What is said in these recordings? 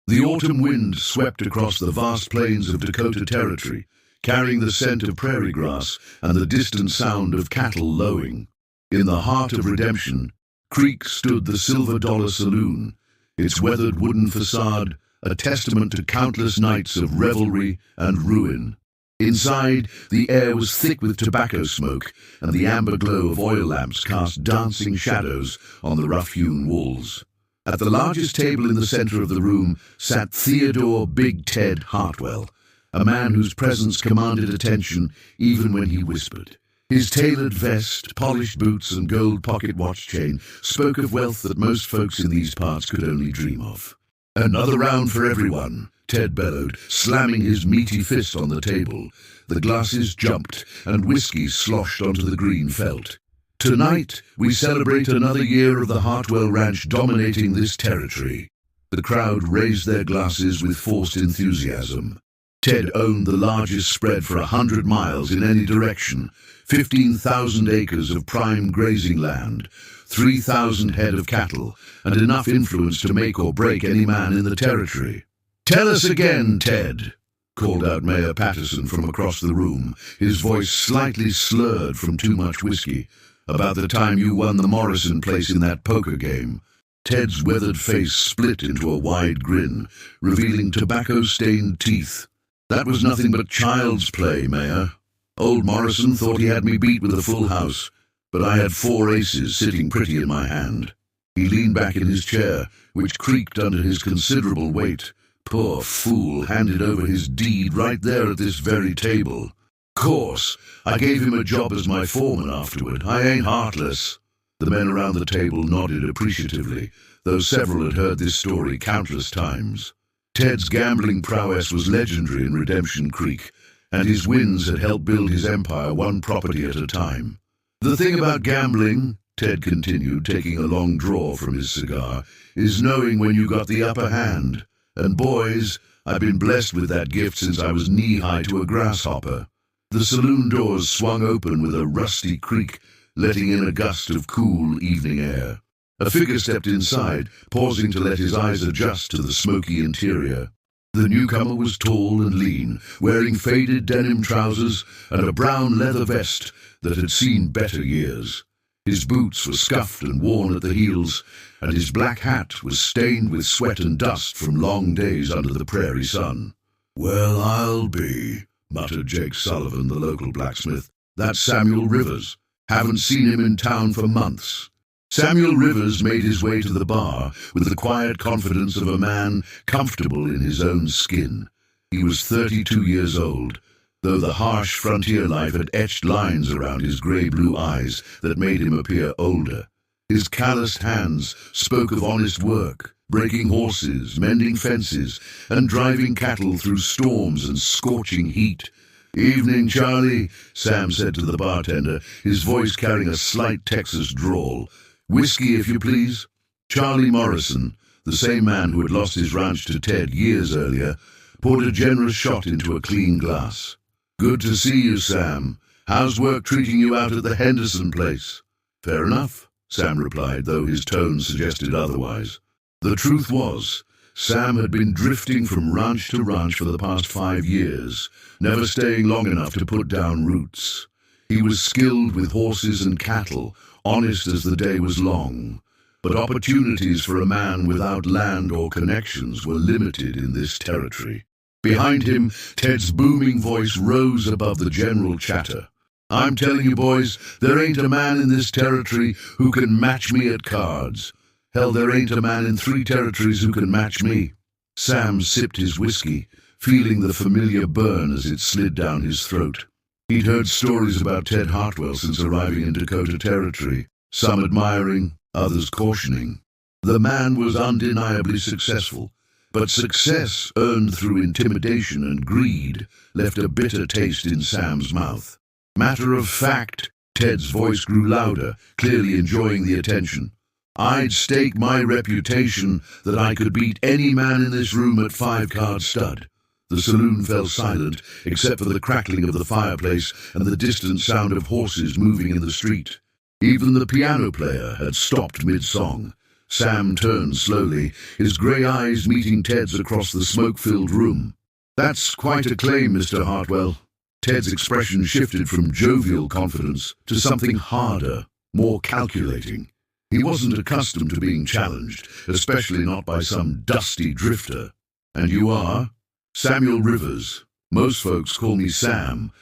The autumn wind swept across the vast plains of Dakota Territory, carrying the scent of prairie grass and the distant sound of cattle lowing. In the heart of Redemption Creek stood the Silver Dollar Saloon, its weathered wooden facade a testament to countless nights of revelry and ruin. Inside, the air was thick with tobacco smoke, and the amber glow of oil lamps cast dancing shadows on the rough-hewn walls. At the largest table in the center of the room sat Theodore Big Ted Hartwell, a man whose presence commanded attention even when he whispered. His tailored vest, polished boots, and gold pocket watch chain spoke of wealth that most folks in these parts could only dream of. "Another round for everyone," Ted bellowed, slamming his meaty fist on the table. The glasses jumped, and whiskey sloshed onto the green felt. "Tonight, we celebrate another year of the Hartwell Ranch dominating this territory." The crowd raised their glasses with forced enthusiasm. Ted owned the largest spread for 100 miles in any direction, 15,000 acres of prime grazing land, 3,000 head of cattle, and enough influence to make or break any man in the territory. "Tell us again, Ted," called out Mayor Patterson from across the room, his voice slightly slurred from too much whiskey, "about the time you won the Morrison place in that poker game." Ted's weathered face split into a wide grin, revealing tobacco-stained teeth. "That was nothing but child's play, Mayor. Old Morrison thought he had me beat with a full house, but I had 4 aces sitting pretty in my hand." He leaned back in his chair, which creaked under his considerable weight. Poor fool handed over his deed right there at this very table. "Course, I gave him a job as my foreman afterward. I ain't heartless." The men around the table nodded appreciatively, though several had heard this story countless times. Ted's gambling prowess was legendary in Redemption Creek, and his wins had helped build his empire one property at a time. "The thing about gambling," Ted continued, taking a long draw from his cigar, "is knowing when you got the upper hand. And boys, I've been blessed with that gift since I was knee-high to a grasshopper." The saloon doors swung open with a rusty creak, letting in a gust of cool evening air. A figure stepped inside, pausing to let his eyes adjust to the smoky interior. The newcomer was tall and lean, wearing faded denim trousers and a brown leather vest that had seen better years. His boots were scuffed and worn at the heels, and his black hat was stained with sweat and dust from long days under the prairie sun. "Well, I'll be," muttered Jake Sullivan, the local blacksmith. "That's Samuel Rivers. Haven't seen him in town for months." Samuel Rivers made his way to the bar with the quiet confidence of a man comfortable in his own skin. He was 32 years old, though the harsh frontier life had etched lines around his grey-blue eyes that made him appear older. His calloused hands spoke of honest work, breaking horses, mending fences, and driving cattle through storms and scorching heat. "Evening, Charlie," Sam said to the bartender, his voice carrying a slight Texas drawl. "Whiskey, if you please." Charlie Morrison, the same man who had lost his ranch to Ted years earlier, poured a generous shot into a clean glass. "Good to see you, Sam. How's work treating you out at the Henderson place?" "Fair enough," Sam replied, though his tone suggested otherwise. The truth was, Sam had been drifting from ranch to ranch for the past 5 years, never staying long enough to put down roots. He was skilled with horses and cattle, honest as the day was long, but opportunities for a man without land or connections were limited in this territory. Behind him, Ted's booming voice rose above the general chatter. "I'm telling you, boys, there ain't a man in this territory who can match me at cards. Hell, there ain't a man in 3 territories who can match me." Sam sipped his whiskey, feeling the familiar burn as it slid down his throat. He'd heard stories about Ted Hartwell since arriving in Dakota Territory, some admiring, others cautioning. The man was undeniably successful, but success earned through intimidation and greed left a bitter taste in Sam's mouth. "Matter of fact," Ted's voice grew louder, clearly enjoying the attention, "I'd stake my reputation that I could beat any man in this room at 5-card stud." The saloon fell silent, except for the crackling of the fireplace and the distant sound of horses moving in the street. Even the piano player had stopped mid-song, Sam turned slowly, his grey eyes meeting Ted's across the smoke-filled room. "That's quite a claim, Mr. Hartwell." Ted's expression shifted from jovial confidence to something harder, more calculating. He wasn't accustomed to being challenged, especially not by some dusty drifter. "And you are?" "Samuel Rivers. Most folks call me Sam."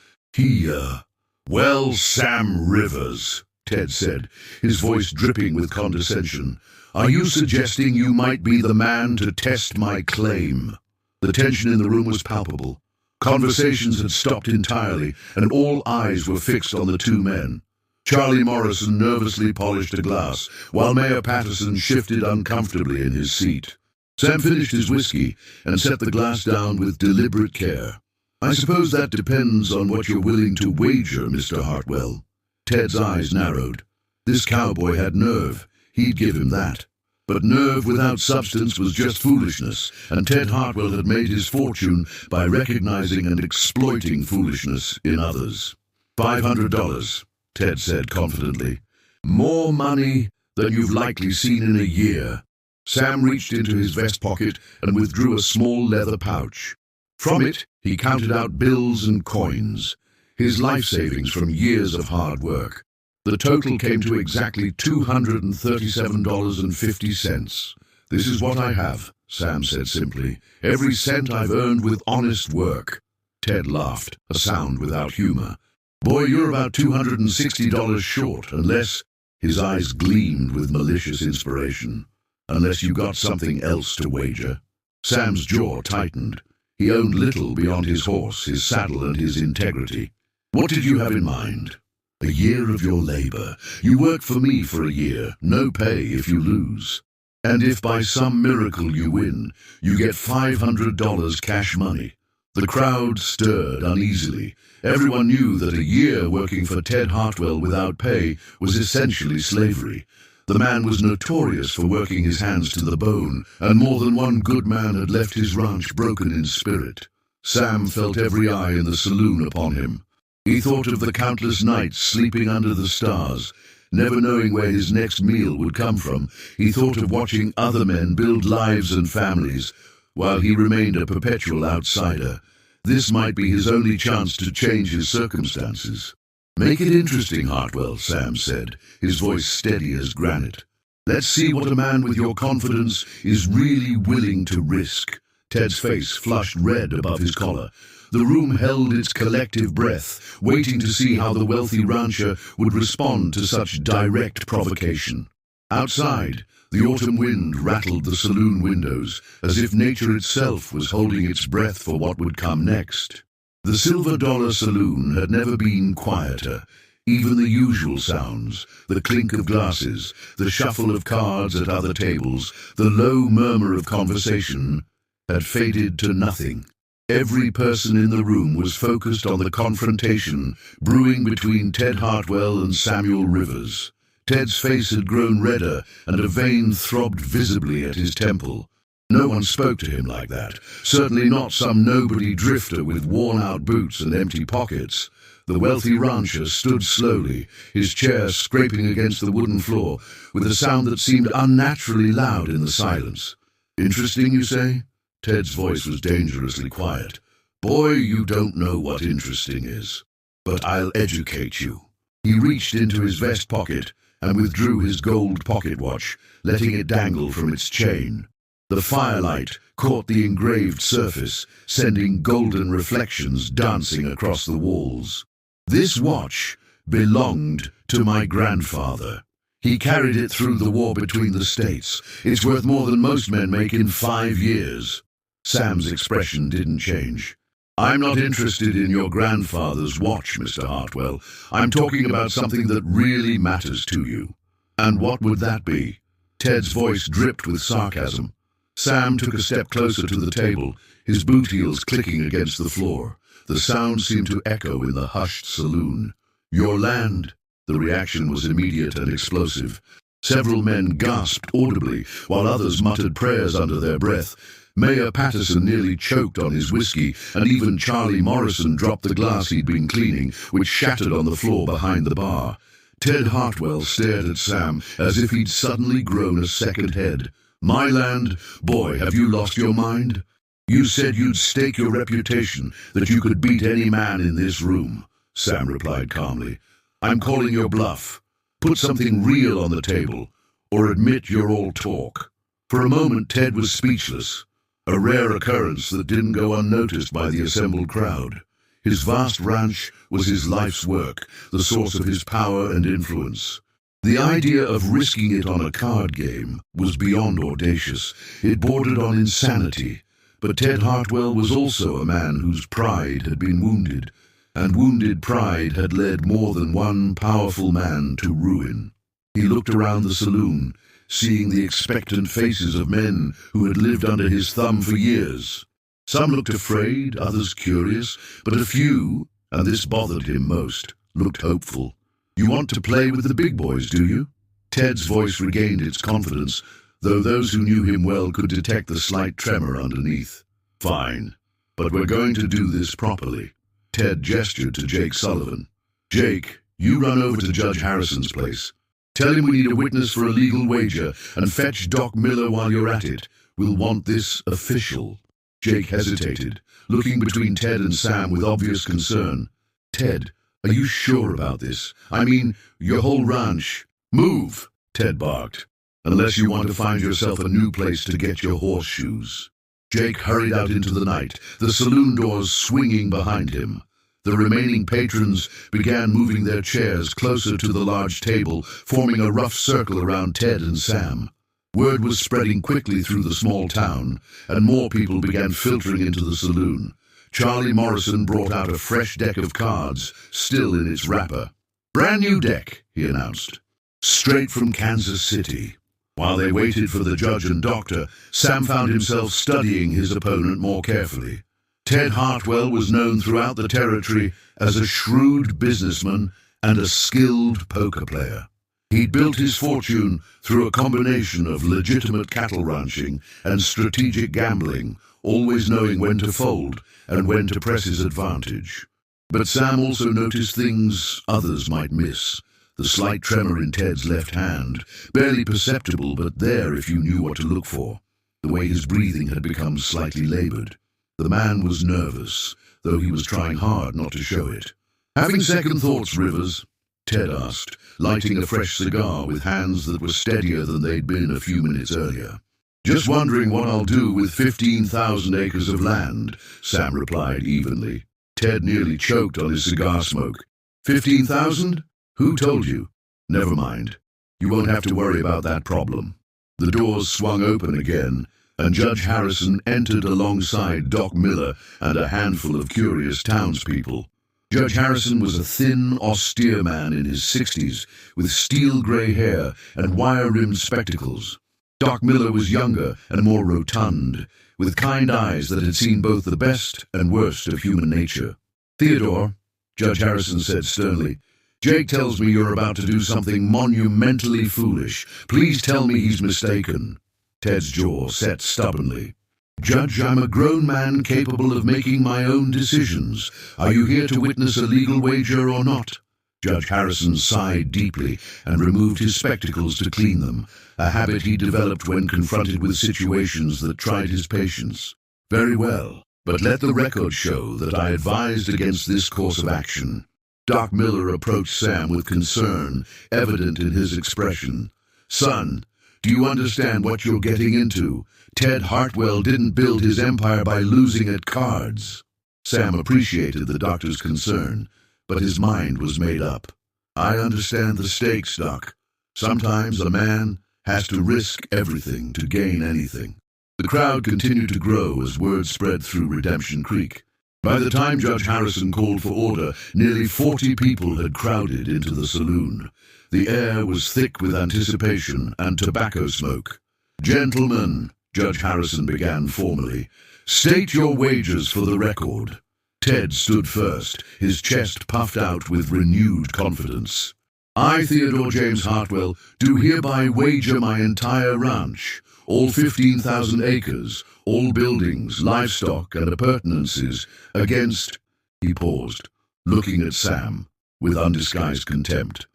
Well, Sam Rivers," Ted said, his voice dripping with condescension. "Are you suggesting you might be the man to test my claim?" The tension in the room was palpable. Conversations had stopped entirely, and all eyes were fixed on the two men. Charlie Morrison nervously polished a glass, while Mayor Patterson shifted uncomfortably in his seat. Sam finished his whiskey and set the glass down with deliberate care. "I suppose that depends on what you're willing to wager, Mr. Hartwell." Ted's eyes narrowed. This cowboy had nerve. He'd give him that. But nerve without substance was just foolishness, and Ted Hartwell had made his fortune by recognizing and exploiting foolishness in others. $500, Ted said confidently. "More money than you've likely seen in a year." Sam reached into his vest pocket and withdrew a small leather pouch. From it, he counted out bills and coins, his life savings from years of hard work. The total came to exactly $237.50. "This is what I have," Sam said simply. "Every cent I've earned with honest work." Ted laughed, a sound without humor. "Boy, you're about $260 short, unless—" His eyes gleamed with malicious inspiration. "Unless you got something else to wager." Sam's jaw tightened. He owned little beyond his horse, his saddle, and his integrity. "What did you have in mind?" "A year of your labor. You work for me for a year, no pay if you lose. And if by some miracle you win, you get $500 cash money." The crowd stirred uneasily. Everyone knew that a year working for Ted Hartwell without pay was essentially slavery. The man was notorious for working his hands to the bone, and more than one good man had left his ranch broken in spirit. Sam felt every eye in the saloon upon him. He thought of the countless nights sleeping under the stars, never knowing where his next meal would come from. He thought of watching other men build lives and families, while he remained a perpetual outsider. This might be his only chance to change his circumstances. "Make it interesting, Hartwell," Sam said, his voice steady as granite. "Let's see what a man with your confidence is really willing to risk." Ted's face flushed red above his collar. The room held its collective breath, waiting to see how the wealthy rancher would respond to such direct provocation. Outside, the autumn wind rattled the saloon windows, as if nature itself was holding its breath for what would come next. The Silver Dollar Saloon had never been quieter. Even the usual sounds, the clink of glasses, the shuffle of cards at other tables, the low murmur of conversation, had faded to nothing. Every person in the room was focused on the confrontation brewing between Ted Hartwell and Samuel Rivers. Ted's face had grown redder, and a vein throbbed visibly at his temple. No one spoke to him like that, certainly not some nobody drifter with worn-out boots and empty pockets. The wealthy rancher stood slowly, his chair scraping against the wooden floor, with a sound that seemed unnaturally loud in the silence. "Interesting, you say?" Ted's voice was dangerously quiet. "Boy, you don't know what interesting is. But I'll educate you." He reached into his vest pocket and withdrew his gold pocket watch, letting it dangle from its chain. The firelight caught the engraved surface, sending golden reflections dancing across the walls. "This watch belonged to my grandfather. He carried it through the war between the states. It's worth more than most men make in 5 years. Sam's expression didn't change. "I'm not interested in your grandfather's watch, Mr. Hartwell. I'm talking about something that really matters to you." "And what would that be?" Ted's voice dripped with sarcasm. Sam took a step closer to the table, his boot heels clicking against the floor. The sound seemed to echo in the hushed saloon. "Your land." The reaction was immediate and explosive. Several men gasped audibly, while others muttered prayers under their breath. Mayor Patterson nearly choked on his whiskey, and even Charlie Morrison dropped the glass he'd been cleaning, which shattered on the floor behind the bar. Ted Hartwell stared at Sam as if he'd suddenly grown a second head. My land? Boy, have you lost your mind? You said you'd stake your reputation, that you could beat any man in this room, Sam replied calmly. I'm calling your bluff. Put something real on the table, or admit you're all talk. For a moment, Ted was speechless, a rare occurrence that didn't go unnoticed by the assembled crowd. His vast ranch was his life's work, the source of his power and influence. The idea of risking it on a card game was beyond audacious. It bordered on insanity. But Ted Hartwell was also a man whose pride had been wounded, and wounded pride had led more than one powerful man to ruin. He looked around the saloon, seeing the expectant faces of men who had lived under his thumb for years. Some looked afraid, others curious, but a few, and this bothered him most, looked hopeful. You want to play with the big boys, do you? Ted's voice regained its confidence, though those who knew him well could detect the slight tremor underneath. Fine, but we're going to do this properly. Ted gestured to Jake Sullivan. Jake, you run over to Judge Harrison's place. Tell him we need a witness for a legal wager, and fetch Doc Miller while you're at it. We'll want this official. Jake hesitated, looking between Ted and Sam with obvious concern. Ted, are you sure about this? I mean, your whole ranch. Move, Ted barked, unless you want to find yourself a new place to get your horseshoes. Jake hurried out into the night, the saloon doors swinging behind him. The remaining patrons began moving their chairs closer to the large table, forming a rough circle around Ted and Sam. Word was spreading quickly through the small town, and more people began filtering into the saloon. Charlie Morrison brought out a fresh deck of cards, still in its wrapper. Brand new deck, he announced. Straight from Kansas City. While they waited for the judge and doctor, Sam found himself studying his opponent more carefully. Ted Hartwell was known throughout the territory as a shrewd businessman and a skilled poker player. He'd built his fortune through a combination of legitimate cattle ranching and strategic gambling, always knowing when to fold and when to press his advantage. But Sam also noticed things others might miss. The slight tremor in Ted's left hand, barely perceptible but there if you knew what to look for. The way his breathing had become slightly labored. The man was nervous, though he was trying hard not to show it. Having second thoughts, Rivers? Ted asked, lighting a fresh cigar with hands that were steadier than they'd been a few minutes earlier. Just wondering what I'll do with 15,000 acres of land, Sam replied evenly. Ted nearly choked on his cigar smoke. 15,000? Who told you? Never mind. You won't have to worry about that problem. The doors swung open again, and Judge Harrison entered alongside Doc Miller and a handful of curious townspeople. Judge Harrison was a thin, austere man in his 60s, with steel-gray hair and wire-rimmed spectacles. Doc Miller was younger and more rotund, with kind eyes that had seen both the best and worst of human nature. Theodore, Judge Harrison said sternly, Jake tells me you're about to do something monumentally foolish. Please tell me he's mistaken. Ted's jaw set stubbornly. Judge, I'm a grown man capable of making my own decisions. Are you here to witness a legal wager or not? Judge Harrison sighed deeply and removed his spectacles to clean them, a habit he developed when confronted with situations that tried his patience. Very well, but let the record show that I advised against this course of action. Doc Miller approached Sam with concern, evident in his expression. Son, do you understand what you're getting into? Ted Hartwell didn't build his empire by losing at cards. Sam appreciated the doctor's concern, but his mind was made up. I understand the stakes, Doc. Sometimes a man has to risk everything to gain anything. The crowd continued to grow as word spread through Redemption Creek. By the time Judge Harrison called for order, nearly 40 people had crowded into the saloon. The air was thick with anticipation and tobacco smoke. Gentlemen, Judge Harrison began formally, state your wagers for the record. Ted stood first, his chest puffed out with renewed confidence. I, Theodore James Hartwell, do hereby wager my entire ranch, all 15,000 acres, all buildings, livestock, and appurtenances, against... He paused, looking at Sam with undisguised contempt.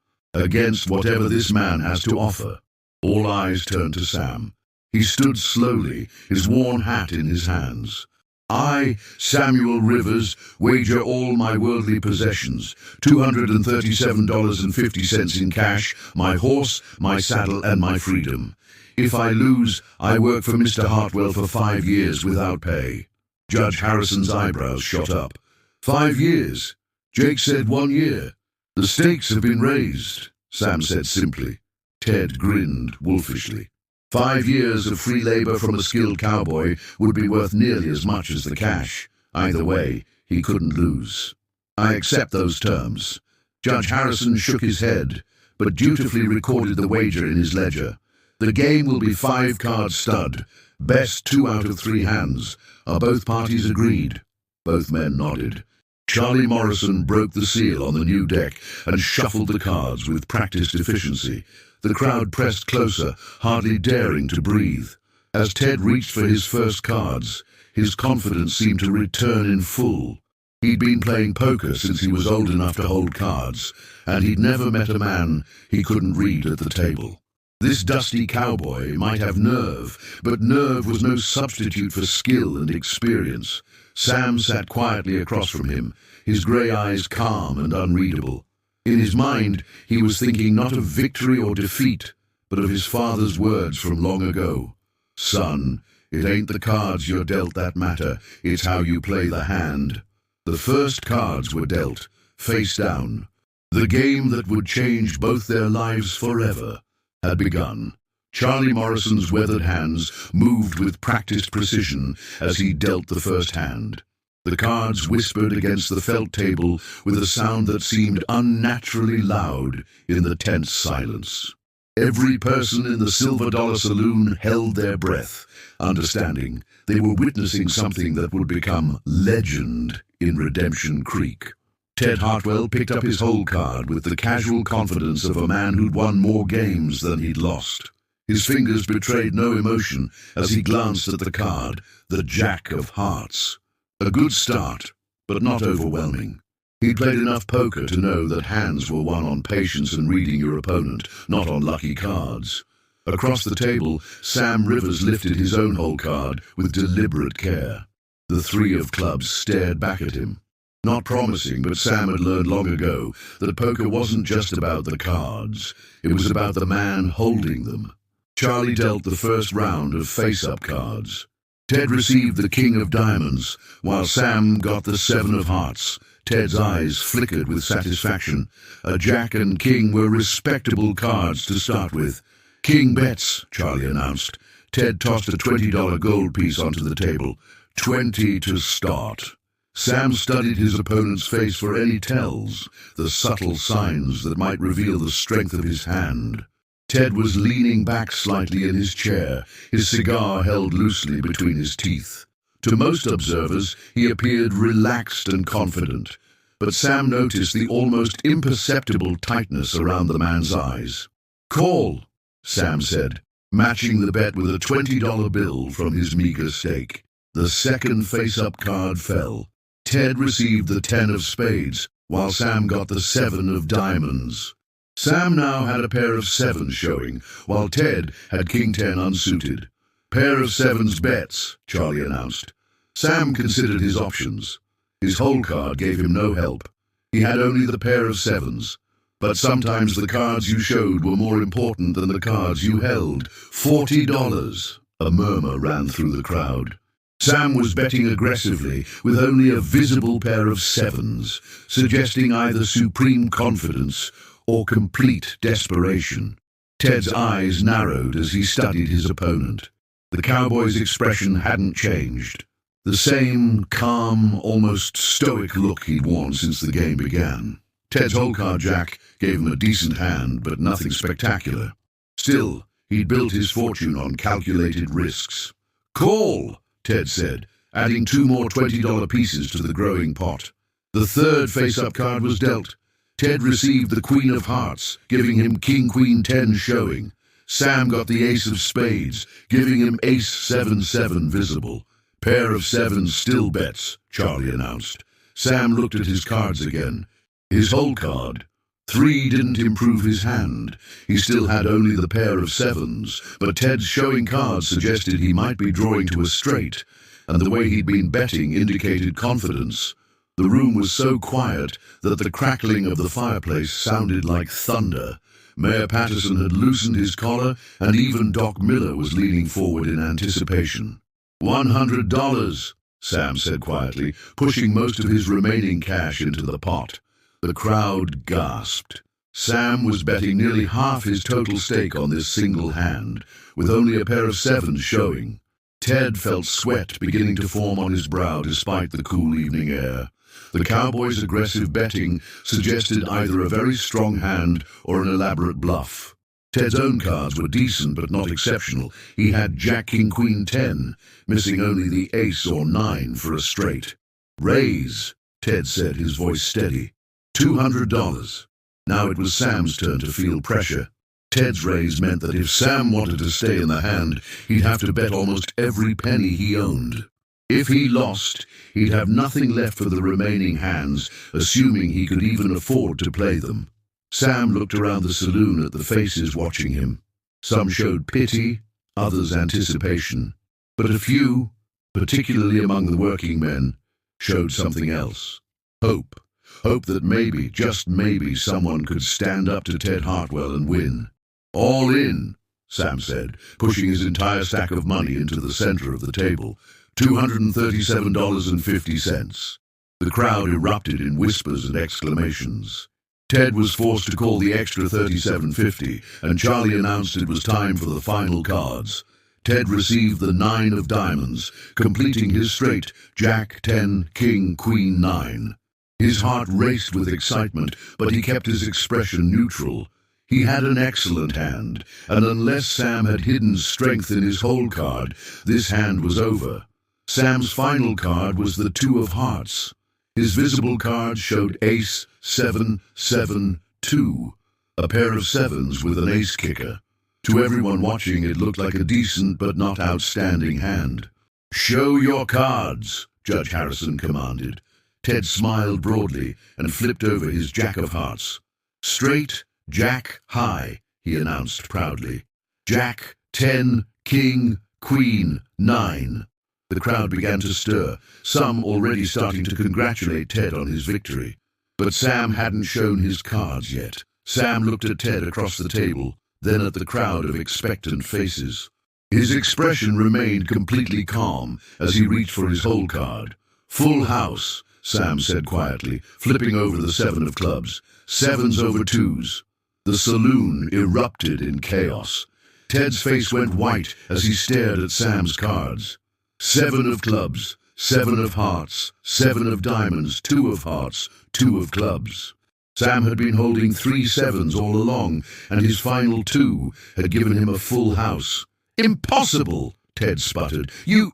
against whatever this man has to offer. All eyes turned to Sam. He stood slowly, his worn hat in his hands. I, Samuel Rivers, wager all my worldly possessions, $237.50 in cash, my horse, my saddle, and my freedom. If I lose, I work for Mr. Hartwell for 5 years without pay. Judge Harrison's eyebrows shot up. 5 years? Jake said 1 year. The stakes have been raised, Sam said simply. Ted grinned wolfishly. 5 years of free labor from a skilled cowboy would be worth nearly as much as the cash. Either way, he couldn't lose. I accept those terms. Judge Harrison shook his head, but dutifully recorded the wager in his ledger. The game will be 5-card stud, best 2 out of 3 hands. Are both parties agreed? Both men nodded. Charlie Morrison broke the seal on the new deck and shuffled the cards with practiced efficiency. The crowd pressed closer, hardly daring to breathe. As Ted reached for his first cards, his confidence seemed to return in full. He'd been playing poker since he was old enough to hold cards, and he'd never met a man he couldn't read at the table. This dusty cowboy might have nerve, but nerve was no substitute for skill and experience. Sam sat quietly across from him, his grey eyes calm and unreadable. In his mind, he was thinking not of victory or defeat, but of his father's words from long ago. Son, it ain't the cards you're dealt that matter, it's how you play the hand. The first cards were dealt, face down. The game that would change both their lives forever had begun. Charlie Morrison's weathered hands moved with practiced precision as he dealt the first hand. The cards whispered against the felt table with a sound that seemed unnaturally loud in the tense silence. Every person in the Silver Dollar Saloon held their breath, understanding they were witnessing something that would become legend in Redemption Creek. Ted Hartwell picked up his hole card with the casual confidence of a man who'd won more games than he'd lost. His fingers betrayed no emotion as he glanced at the card, the Jack of Hearts. A good start, but not overwhelming. He'd played enough poker to know that hands were won on patience and reading your opponent, not on lucky cards. Across the table, Sam Rivers lifted his own hole card with deliberate care. The 3 of clubs stared back at him. Not promising, but Sam had learned long ago that poker wasn't just about the cards. It was about the man holding them. Charlie dealt the first round of face-up cards. Ted received the King of Diamonds, while Sam got the 7 of Hearts. Ted's eyes flickered with satisfaction. A Jack and King were respectable cards to start with. King bets, Charlie announced. Ted tossed a $20 gold piece onto the table. 20 to start. Sam studied his opponent's face for any tells, the subtle signs that might reveal the strength of his hand. Ted was leaning back slightly in his chair, his cigar held loosely between his teeth. To most observers, he appeared relaxed and confident, but Sam noticed the almost imperceptible tightness around the man's eyes. "Call," Sam said, matching the bet with a $20 bill from his meager stake. The second face-up card fell. Ted received the 10 of spades, while Sam got the 7 of diamonds. Sam now had a pair of 7s showing, while Ted had King 10 unsuited. "Pair of 7s bets," Charlie announced. Sam considered his options. His hole card gave him no help. He had only the pair of 7s. But sometimes the cards you showed were more important than the cards you held. $40. A murmur ran through the crowd. Sam was betting aggressively with only a visible pair of 7s, suggesting either supreme confidence or complete desperation. Ted's eyes narrowed as he studied his opponent. The cowboy's expression hadn't changed. The same calm, almost stoic look he'd worn since the game began. Ted's hole card Jack gave him a decent hand, but nothing spectacular. Still, he'd built his fortune on calculated risks. "Call," Ted said, adding 2 more $20 pieces to the growing pot. The third face-up card was dealt. Ted received the Queen of Hearts, giving him King-Queen 10 showing. Sam got the Ace of Spades, giving him Ace 7-7 visible. "Pair of 7s still bets," Charlie announced. Sam looked at his cards again. His hole card, 3 didn't improve his hand. He still had only the pair of 7s, but Ted's showing cards suggested he might be drawing to a straight, and the way he'd been betting indicated confidence. The room was so quiet that the crackling of the fireplace sounded like thunder. Mayor Patterson had loosened his collar, and even Doc Miller was leaning forward in anticipation. $100, Sam said quietly, pushing most of his remaining cash into the pot. The crowd gasped. Sam was betting nearly half his total stake on this single hand, with only a pair of 7s showing. Ted felt sweat beginning to form on his brow despite the cool evening air. The cowboy's aggressive betting suggested either a very strong hand or an elaborate bluff. Ted's own cards were decent but not exceptional. He had Jack, King, Queen, 10, missing only the ace or 9 for a straight. "Raise," Ted said, his voice steady. $200. Now it was Sam's turn to feel pressure. Ted's raise meant that if Sam wanted to stay in the hand, he'd have to bet almost every penny he owned. If he lost, he'd have nothing left for the remaining hands, assuming he could even afford to play them. Sam looked around the saloon at the faces watching him. Some showed pity, others anticipation. But a few, particularly among the working men, showed something else. Hope. Hope that maybe, just maybe, someone could stand up to Ted Hartwell and win. "All in," Sam said, pushing his entire stack of money into the center of the table. $237.50. The crowd erupted in whispers and exclamations. Ted was forced to call the extra $37.50, and Charlie announced it was time for the final cards. Ted received the 9 of diamonds, completing his straight Jack, 10, King, Queen, 9. His heart raced with excitement, but he kept his expression neutral. He had an excellent hand, and unless Sam had hidden strength in his whole card, this hand was over. Sam's final card was the 2 of hearts. His visible card showed ace, 7, 7, 2, a pair of 7s with an ace kicker. To everyone watching, it looked like a decent but not outstanding hand. "Show your cards," Judge Harrison commanded. Ted smiled broadly and flipped over his Jack of hearts. "Straight, Jack, high," he announced proudly. "Jack, 10, King, Queen, 9. The crowd began to stir, some already starting to congratulate Ted on his victory. But Sam hadn't shown his cards yet. Sam looked at Ted across the table, then at the crowd of expectant faces. His expression remained completely calm as he reached for his whole card. "Full house," Sam said quietly, flipping over the 7 of clubs. 7s over 2s. The saloon erupted in chaos. Ted's face went white as he stared at Sam's cards. 7 of clubs, 7 of hearts, 7 of diamonds, 2 of hearts, 2 of clubs. Sam had been holding 3 7s all along, and his final 2 had given him a full house. "Impossible," Ted sputtered. You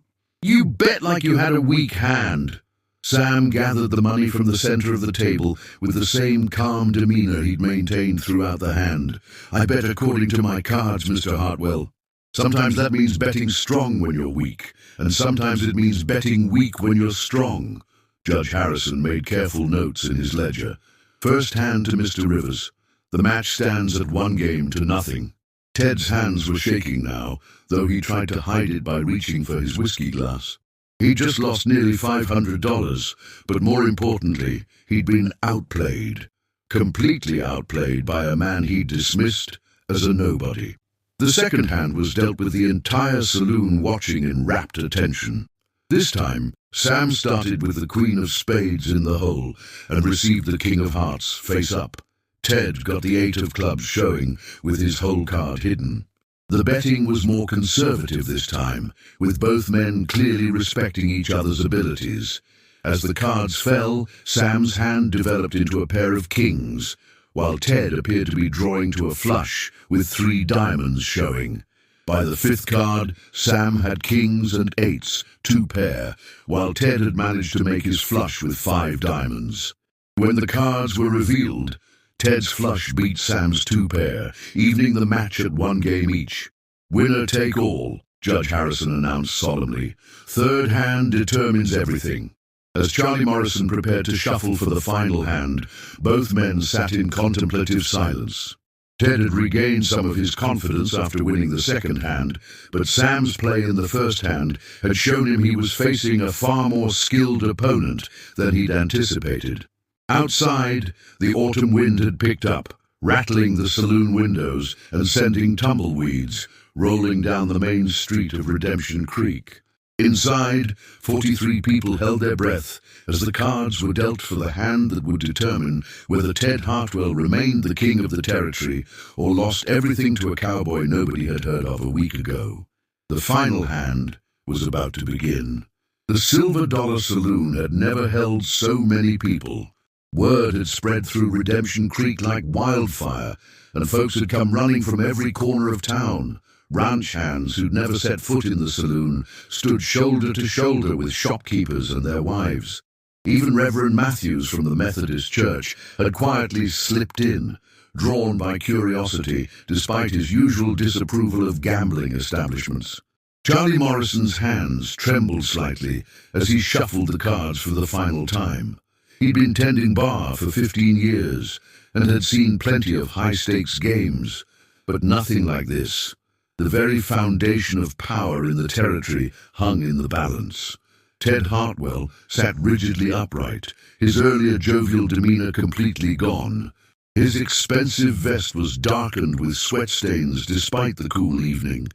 bet like you had a weak hand." Sam gathered the money from the center of the table with the same calm demeanor he'd maintained throughout the hand. "I bet according to my cards, Mr. Hartwell. Sometimes that means betting strong when you're weak, and sometimes it means betting weak when you're strong." Judge Harrison made careful notes in his ledger. "First hand to Mr. Rivers. The match stands at 1-0. Ted's hands were shaking now, though he tried to hide it by reaching for his whiskey glass. He'd just lost nearly $500, but more importantly, he'd been outplayed. Completely outplayed by a man he'd dismissed as a nobody. The second hand was dealt with the entire saloon watching in rapt attention. This time, Sam started with the Queen of Spades in the hole and received the King of Hearts face up. Ted got the 8 of clubs showing with his whole card hidden. The betting was more conservative this time, with both men clearly respecting each other's abilities. As the cards fell, Sam's hand developed into a pair of kings, while Ted appeared to be drawing to a flush with 3 diamonds showing. By the 5th card, Sam had kings and 8s, 2 pair, while Ted had managed to make his flush with 5 diamonds. When the cards were revealed, Ted's flush beat Sam's 2 pair, evening the match at 1 game each. "Winner take all," Judge Harrison announced solemnly. "Third hand determines everything." As Charlie Morrison prepared to shuffle for the final hand, both men sat in contemplative silence. Ted had regained some of his confidence after winning the second hand, but Sam's play in the first hand had shown him he was facing a far more skilled opponent than he'd anticipated. Outside, the autumn wind had picked up, rattling the saloon windows and sending tumbleweeds rolling down the main street of Redemption Creek. Inside, 43 people held their breath as the cards were dealt for the hand that would determine whether Ted Hartwell remained the king of the territory or lost everything to a cowboy nobody had heard of a week ago. The final hand was about to begin. The Silver Dollar Saloon had never held so many people. Word had spread through Redemption Creek like wildfire, and folks had come running from every corner of town. Ranch hands who'd never set foot in the saloon stood shoulder to shoulder with shopkeepers and their wives. Even Reverend Matthews from the Methodist Church had quietly slipped in, drawn by curiosity despite his usual disapproval of gambling establishments. Charlie Morrison's hands trembled slightly as he shuffled the cards for the final time. He'd been tending bar for 15 years and had seen plenty of high-stakes games, but nothing like this. The very foundation of power in the territory hung in the balance. Ted Hartwell sat rigidly upright, his earlier jovial demeanor completely gone. His expensive vest was darkened with sweat stains despite the cool evening,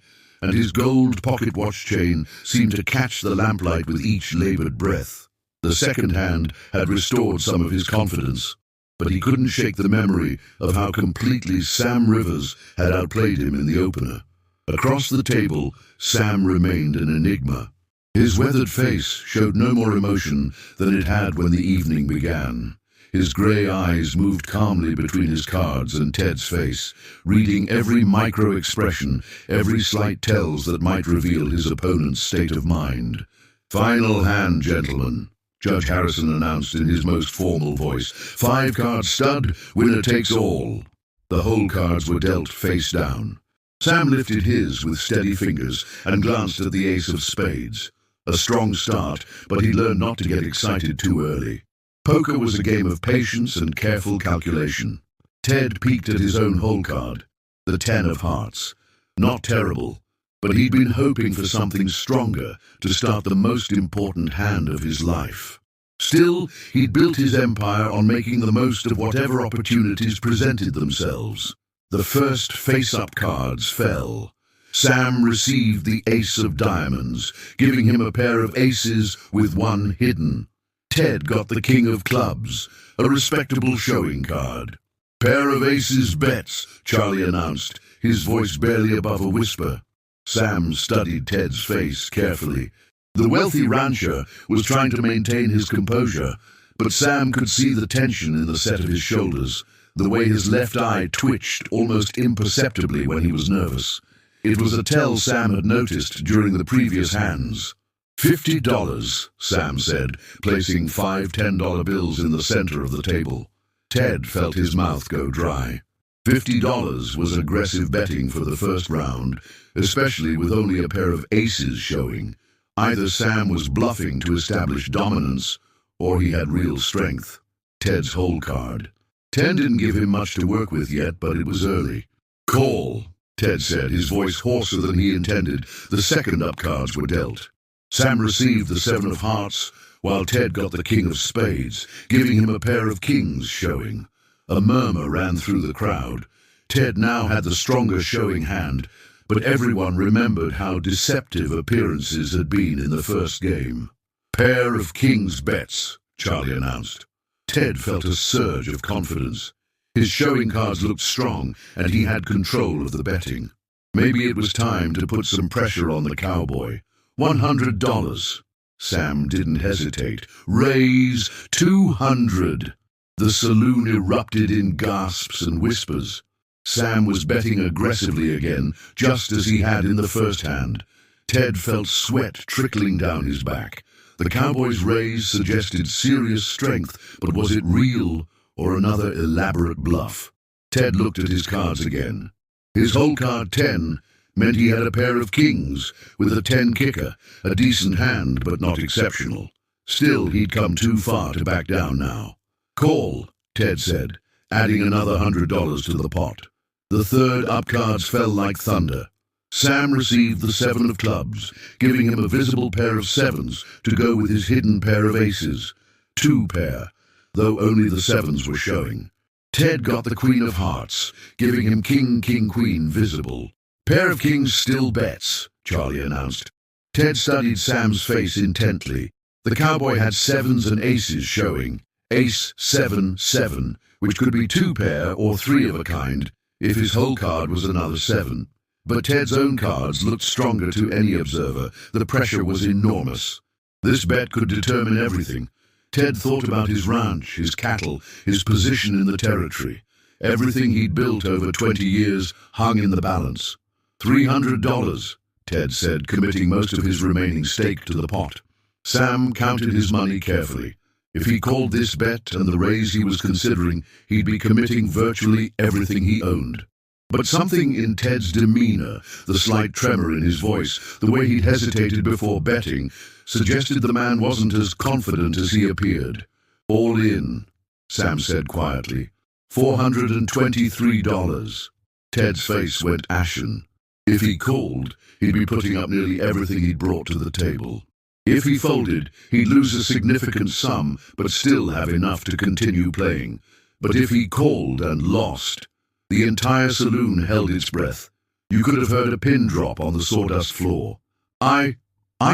and his gold pocket watch chain seemed to catch the lamplight with each labored breath. The second hand had restored some of his confidence, but he couldn't shake the memory of how completely Sam Rivers had outplayed him in the opener. Across the table, Sam remained an enigma. His weathered face showed no more emotion than it had when the evening began. His grey eyes moved calmly between his cards and Ted's face, reading every micro-expression, every slight tells that might reveal his opponent's state of mind. "Final hand, gentlemen," Judge Harrison announced in his most formal voice. "5-card stud, winner takes all." The whole cards were dealt face down. Sam lifted his with steady fingers and glanced at the ace of spades. A strong start, but he learned not to get excited too early. Poker was a game of patience and careful calculation. Ted peeked at his own hole card, the 10 of hearts. Not terrible, but he'd been hoping for something stronger to start the most important hand of his life. Still, he'd built his empire on making the most of whatever opportunities presented themselves. The first face-up cards fell. Sam received the ace of diamonds, giving him a pair of aces with one hidden. Ted got the king of clubs, a respectable showing card. "Pair of aces bets," Charlie announced, his voice barely above a whisper. Sam studied Ted's face carefully. The wealthy rancher was trying to maintain his composure, but Sam could see the tension in the set of his shoulders, the way his left eye twitched almost imperceptibly when he was nervous. It was a tell Sam had noticed during the previous hands. $50, Sam said, placing 5 $10 bills in the center of the table. Ted felt his mouth go dry. $50 was aggressive betting for the first round, especially with only a pair of aces showing. Either Sam was bluffing to establish dominance, or he had real strength. Ted's hole card. 10 didn't give him much to work with yet, but it was early. "Call," Ted said, his voice hoarser than he intended. The second up cards were dealt. Sam received the 7 of hearts, while Ted got the king of spades, giving him a pair of kings showing. A murmur ran through the crowd. Ted now had the stronger showing hand, but everyone remembered how deceptive appearances had been in the first game. "Pair of kings bets," Charlie announced. Ted felt a surge of confidence. His showing cards looked strong, and he had control of the betting. Maybe it was time to put some pressure on the cowboy. $100. Sam didn't hesitate. "Raise 200. The saloon erupted in gasps and whispers. Sam was betting aggressively again, just as he had in the first hand. Ted felt sweat trickling down his back. The cowboy's raise suggested serious strength, but was it real or another elaborate bluff? Ted looked at his cards again. His hole card 10 meant he had a pair of kings with a 10 kicker, a decent hand but not exceptional. Still, he'd come too far to back down now. "Call," Ted said, adding another $100 to the pot. The third up cards fell like thunder. Sam received the 7 of clubs, giving him a visible pair of 7s to go with his hidden pair of aces. 2 pair, though only the 7s were showing. Ted got the Queen of Hearts, giving him King, King, Queen visible. "Pair of kings still bets," Charlie announced. Ted studied Sam's face intently. The cowboy had 7s and aces showing. Ace, 7, 7, which could be 2 pair or 3 of a kind, if his whole card was another 7. But Ted's own cards looked stronger to any observer. The pressure was enormous. This bet could determine everything. Ted thought about his ranch, his cattle, his position in the territory. Everything he'd built over 20 years hung in the balance. $300, Ted said, committing most of his remaining stake to the pot. Sam counted his money carefully. If he called this bet and the raise he was considering, he'd be committing virtually everything he owned. But something in Ted's demeanor, the slight tremor in his voice, the way he'd hesitated before betting, suggested the man wasn't as confident as he appeared. "All in," Sam said quietly. $423. Ted's face went ashen. If he called, he'd be putting up nearly everything he'd brought to the table. If he folded, he'd lose a significant sum, but still have enough to continue playing. But if he called and lost, the entire saloon held its breath. You could have heard a pin drop on the sawdust floor. I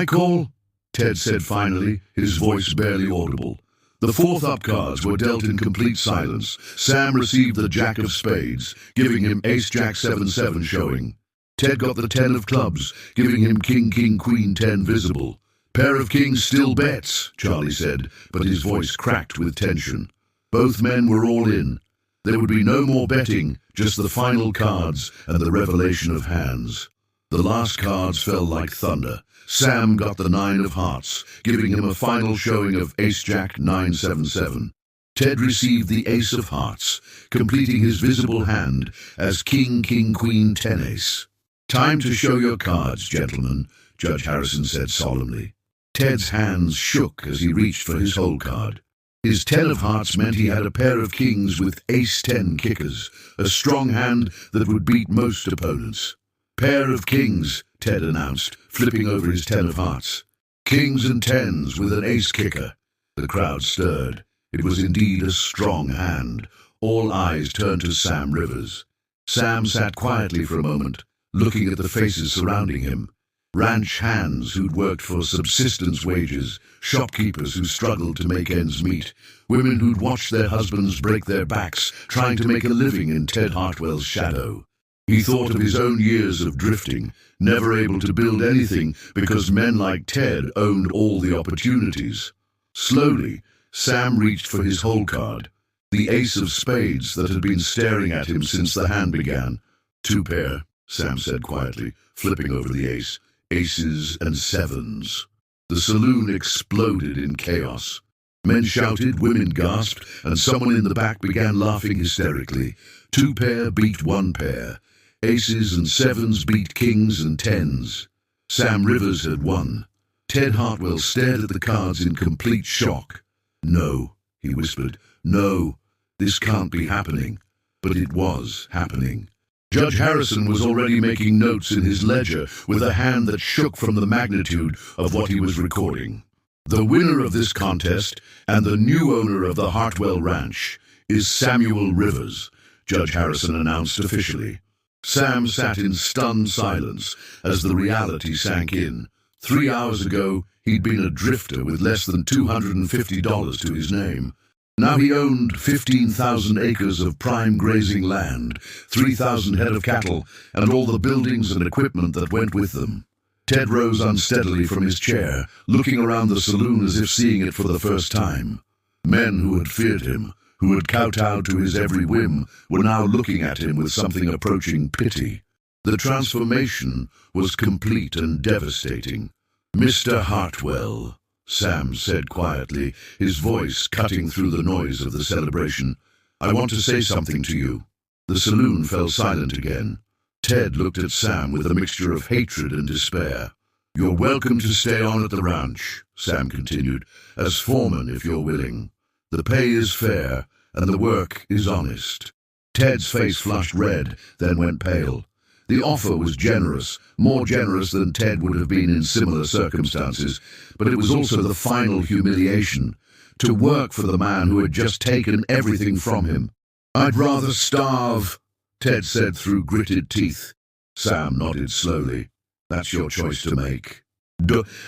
call," Ted said finally, his voice barely audible. The 4th up cards were dealt in complete silence. Sam received the Jack of Spades, giving him Ace Jack 7-7 showing. Ted got the 10 of clubs, giving him King, King, Queen 10 visible. "Pair of kings still bets," Charlie said, but his voice cracked with tension. Both men were all in. There would be no more betting, just the final cards and the revelation of hands. The last cards fell like thunder. Sam got the 9 of hearts, giving him a final showing of Ace-Jack 9-7-7. Ted received the Ace of Hearts, completing his visible hand as King, King, Queen 10-Ace. "Time to show your cards, gentlemen," Judge Harrison said solemnly. Ted's hands shook as he reached for his hole card. His 10 of hearts meant he had a pair of kings with Ace-10 kickers, a strong hand that would beat most opponents. "Pair of kings," Ted announced, flipping over his 10 of hearts. "Kings and 10s with an ace kicker." The crowd stirred. It was indeed a strong hand. All eyes turned to Sam Rivers. Sam sat quietly for a moment, looking at the faces surrounding him. Ranch hands who'd worked for subsistence wages, shopkeepers who struggled to make ends meet, women who'd watched their husbands break their backs trying to make a living in Ted Hartwell's shadow. He thought of his own years of drifting, never able to build anything because men like Ted owned all the opportunities. Slowly, Sam reached for his hole card, the Ace of Spades that had been staring at him since the hand began. "2 pair," Sam said quietly, flipping over the ace. "Aces and 7s." The saloon exploded in chaos. Men shouted, women gasped, and someone in the back began laughing hysterically. 2 pair beat 1 pair. Aces and 7s beat kings and 10s. Sam Rivers had won. Ted Hartwell stared at the cards in complete shock. "No," he whispered. "No, this can't be happening." But it was happening. Judge Harrison was already making notes in his ledger with a hand that shook from the magnitude of what he was recording. "The winner of this contest and the new owner of the Hartwell Ranch is Samuel Rivers," Judge Harrison announced officially. Sam sat in stunned silence as the reality sank in. 3 hours ago, he'd been a drifter with less than $250 to his name. Now he owned 15,000 acres of prime grazing land, 3,000 head of cattle, and all the buildings and equipment that went with them. Ted rose unsteadily from his chair, looking around the saloon as if seeing it for the first time. Men who had feared him, who had kowtowed to his every whim, were now looking at him with something approaching pity. The transformation was complete and devastating. "Mr. Hartwell," Sam said quietly, his voice cutting through the noise of the celebration, "I want to say something to you." The saloon fell silent again. Ted looked at Sam with a mixture of hatred and despair. "You're welcome to stay on at the ranch," Sam continued, "as foreman if you're willing. The pay is fair, and the work is honest." Ted's face flushed red, then went pale. The offer was generous, more generous than Ted would have been in similar circumstances, but it was also the final humiliation. To work for the man who had just taken everything from him. "I'd rather starve," Ted said through gritted teeth. Sam nodded slowly. "That's your choice to make."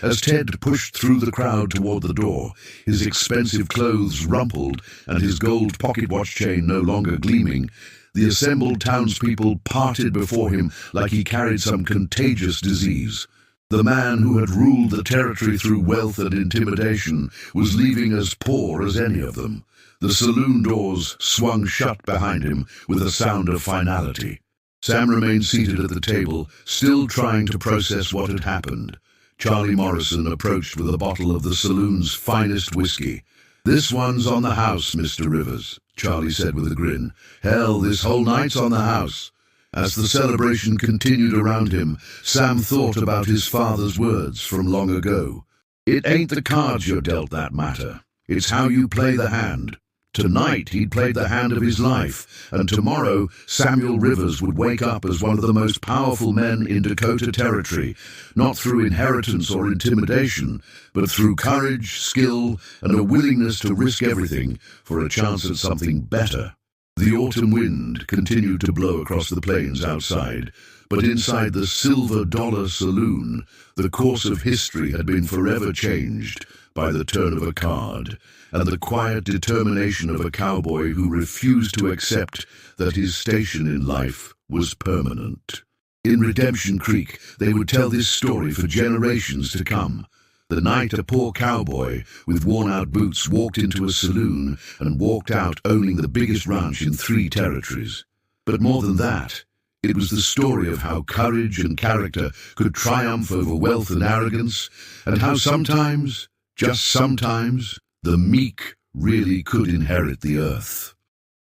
As Ted pushed through the crowd toward the door, his expensive clothes rumpled and his gold pocket watch chain no longer gleaming, the assembled townspeople parted before him like he carried some contagious disease. The man who had ruled the territory through wealth and intimidation was leaving as poor as any of them. The saloon doors swung shut behind him with a sound of finality. Sam remained seated at the table, still trying to process what had happened. Charlie Morrison approached with a bottle of the saloon's finest whiskey. "This one's on the house, Mr. Rivers," Charlie said with a grin. "Hell, this whole night's on the house." As the celebration continued around him, Sam thought about his father's words from long ago. "It ain't the cards you're dealt that matter. It's how you play the hand." Tonight he'd played the hand of his life, and tomorrow Samuel Rivers would wake up as one of the most powerful men in Dakota Territory, not through inheritance or intimidation, but through courage, skill, and a willingness to risk everything for a chance at something better. The autumn wind continued to blow across the plains outside, but inside the Silver Dollar Saloon, the course of history had been forever changed by the turn of a card, and the quiet determination of a cowboy who refused to accept that his station in life was permanent. In Redemption Creek, they would tell this story for generations to come. The night a poor cowboy with worn-out boots walked into a saloon and walked out owning the biggest ranch in 3 territories. But more than that, it was the story of how courage and character could triumph over wealth and arrogance, and how sometimes, just sometimes, the meek really could inherit the earth.